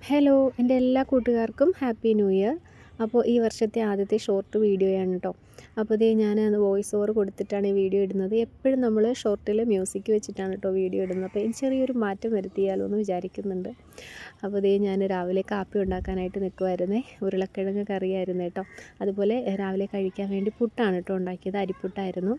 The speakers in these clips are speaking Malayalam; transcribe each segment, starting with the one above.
ഹലോ എൻ്റെ എല്ലാ കൂട്ടുകാർക്കും ഹാപ്പി ന്യൂ ഇയർ. അപ്പോൾ ഈ വർഷത്തെ ആദ്യത്തെ ഷോർട്ട് വീഡിയോയാണ് കേട്ടോ. അപ്പോൾ ഇതേ ഞാൻ വോയിസ് ഓവർ കൊടുത്തിട്ടാണ് ഈ വീഡിയോ ഇടുന്നത്. എപ്പോഴും നമ്മൾ ഷോർട്ടിൽ മ്യൂസിക് വെച്ചിട്ടാണ് കേട്ടോ വീഡിയോ ഇടുന്നത്. അപ്പോൾ എനിക്ക് ചെറിയൊരു മാറ്റം വരുത്തിയാലോ എന്ന് വിചാരിക്കുന്നുണ്ട്. അപ്പോൾ ഇതേ ഞാൻ രാവിലെ കാപ്പി ഉണ്ടാക്കാനായിട്ട് നിൽക്കുമായിരുന്നേ. ഉരുളക്കിഴങ്ങ് കറിയായിരുന്നു കേട്ടോ. അതുപോലെ രാവിലെ കഴിക്കാൻ വേണ്ടി പുട്ടാണ് കേട്ടോ ഉണ്ടാക്കിയത്. അരിപ്പുട്ടായിരുന്നു.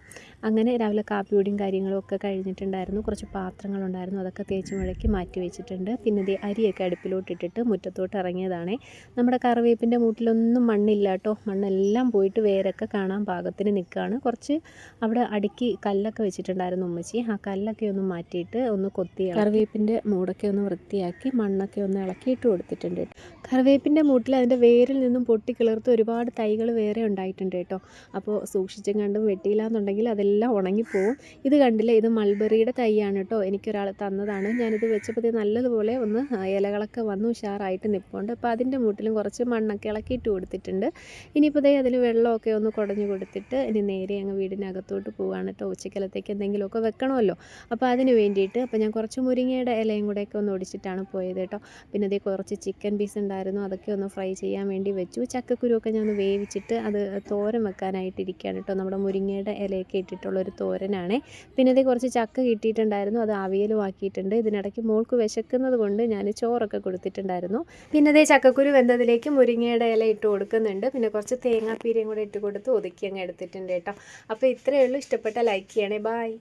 അങ്ങനെ രാവിലെ കാപ്പി പൊടിയും കാര്യങ്ങളും ഒക്കെ കഴിഞ്ഞിട്ടുണ്ടായിരുന്നു. കുറച്ച് പാത്രങ്ങളുണ്ടായിരുന്നു, അതൊക്കെ തേച്ച് മുഴക്കി മാറ്റി വെച്ചിട്ടുണ്ട്. പിന്നെ ഇതേ അരിയൊക്കെ അടുപ്പിലോട്ടിട്ടിട്ട് മുറ്റത്തോട്ട് ഇറങ്ങിയതാണേ. നമ്മുടെ കറിവേപ്പിൻ്റെ മൂട്ടിലൊന്നും മണ്ണില്ല കേട്ടോ. മണ്ണെല്ലാം പോയിട്ട് വേരൊക്കെ കാണാൻ പാകത്തിന് നിൽക്കുകയാണ്. കുറച്ച് അവിടെ അടുക്കി കല്ലൊക്കെ വെച്ചിട്ടുണ്ടായിരുന്നു ഉമ്മച്ചി. ആ കല്ലൊക്കെ ഒന്ന് മാറ്റിയിട്ട് ഒന്ന് കൊത്തി കറിവേപ്പിൻ്റെ മൂടൊക്കെ ഒന്ന് വൃത്തിയാക്കി മണ്ണൊക്കെ ഒന്ന് ഇളക്കിയിട്ട് കൊടുത്തിട്ടുണ്ട്. കറിവേപ്പിൻ്റെ മൂട്ടിൽ അതിൻ്റെ വേരിൽ നിന്നും പൊട്ടിക്കിളർത്ത് ഒരുപാട് തൈകൾ വേറെ ഉണ്ടായിട്ടുണ്ട് കേട്ടോ. അപ്പോൾ സൂക്ഷിച്ചും കണ്ടും വെട്ടിയില്ലാന്നുണ്ടെങ്കിൽ അതെല്ലാം ഉണങ്ങിപ്പോവും. ഇത് കണ്ടില്ലേ, ഇത് മൾബറിയുടെ തൈയാണ് കേട്ടോ. എനിക്കൊരാൾ തന്നതാണ്. ഞാനിത് വെച്ചപ്പോൾ നല്ലതുപോലെ ഒന്ന് ഇലകളൊക്കെ വന്ന് ഉഷാറായിട്ട് നിൽപ്പുണ്ട്. അപ്പോൾ അതിൻ്റെ മൂട്ടിലും കുറച്ച് മണ്ണൊക്കെ ഇളക്കിയിട്ട് കൊടുത്തിട്ടുണ്ട്. ഇനിയിപ്പോൾ ദേ അതിൽ വെള്ളമൊക്കെ ഒന്ന് കുടഞ്ഞു കൊടുത്തിട്ട് ഇനി നേരെ അങ്ങ് വീടിനകത്തോട്ട് പോവുകയാണ് കേട്ടോ. ഉച്ചക്കലത്തേക്ക് എന്തെങ്കിലുമൊക്കെ വെക്കണമല്ലോ. അപ്പോൾ അതിന് വേണ്ടിയിട്ട് അപ്പോൾ ഞാൻ കുറച്ച് മുരിങ്ങയുടെ ഇലയും കൂടെയൊക്കെ ഒന്ന് ഒടിച്ചിട്ടാണ് പോയത് കേട്ടോ. പിന്നെ അതേ കുറച്ച് ചിക്കൻ പീസ് ഉണ്ടായിരുന്നു, അതൊക്കെ ഒന്ന് ഫ്രൈ ചെയ്യാൻ വേണ്ടി വെച്ചു. ചക്കക്കുരുവൊക്കെ ഞാൻ ഒന്ന് വേവിച്ചിട്ട് അത് തോരൻ വെക്കാനായിട്ടിരിക്കുകയാണ് കേട്ടോ. നമ്മുടെ മുരിങ്ങയുടെ ഇലയൊക്കെ ഇട്ടിട്ടുള്ളൊരു തോരനാണ്. പിന്നെ അതേ കുറച്ച് ചക്ക കിട്ടിയിട്ടുണ്ടായിരുന്നു, അത് അവിയലും ആക്കിയിട്ടുണ്ട്. ഇതിനിടയ്ക്ക് മോൾക്ക് വിശക്കുന്നത് കൊണ്ട് ഞാൻ ചോറൊക്കെ കൊടുത്തിട്ടുണ്ടായിരുന്നു. പിന്നെ അതേ ചക്കക്കുരു വെന്തതിലേക്ക് മുരിങ്ങയുടെ ഇല ഇട്ട് കൊടുക്കുന്നുണ്ട്. പിന്നെ കുറച്ച് തേങ്ങാപ്പീരയും കൂടെ ഇട്ട് കൊടുത്ത് ഒതുക്കി അങ്ങ് എടുത്തിട്ടുണ്ട് കേട്ടോ. അപ്പോൾ ഇത്രയേ ഉള്ളൂ. ഇഷ്ടപ്പെട്ട ലൈക്ക് ചെയ്യണേ. ബായ്.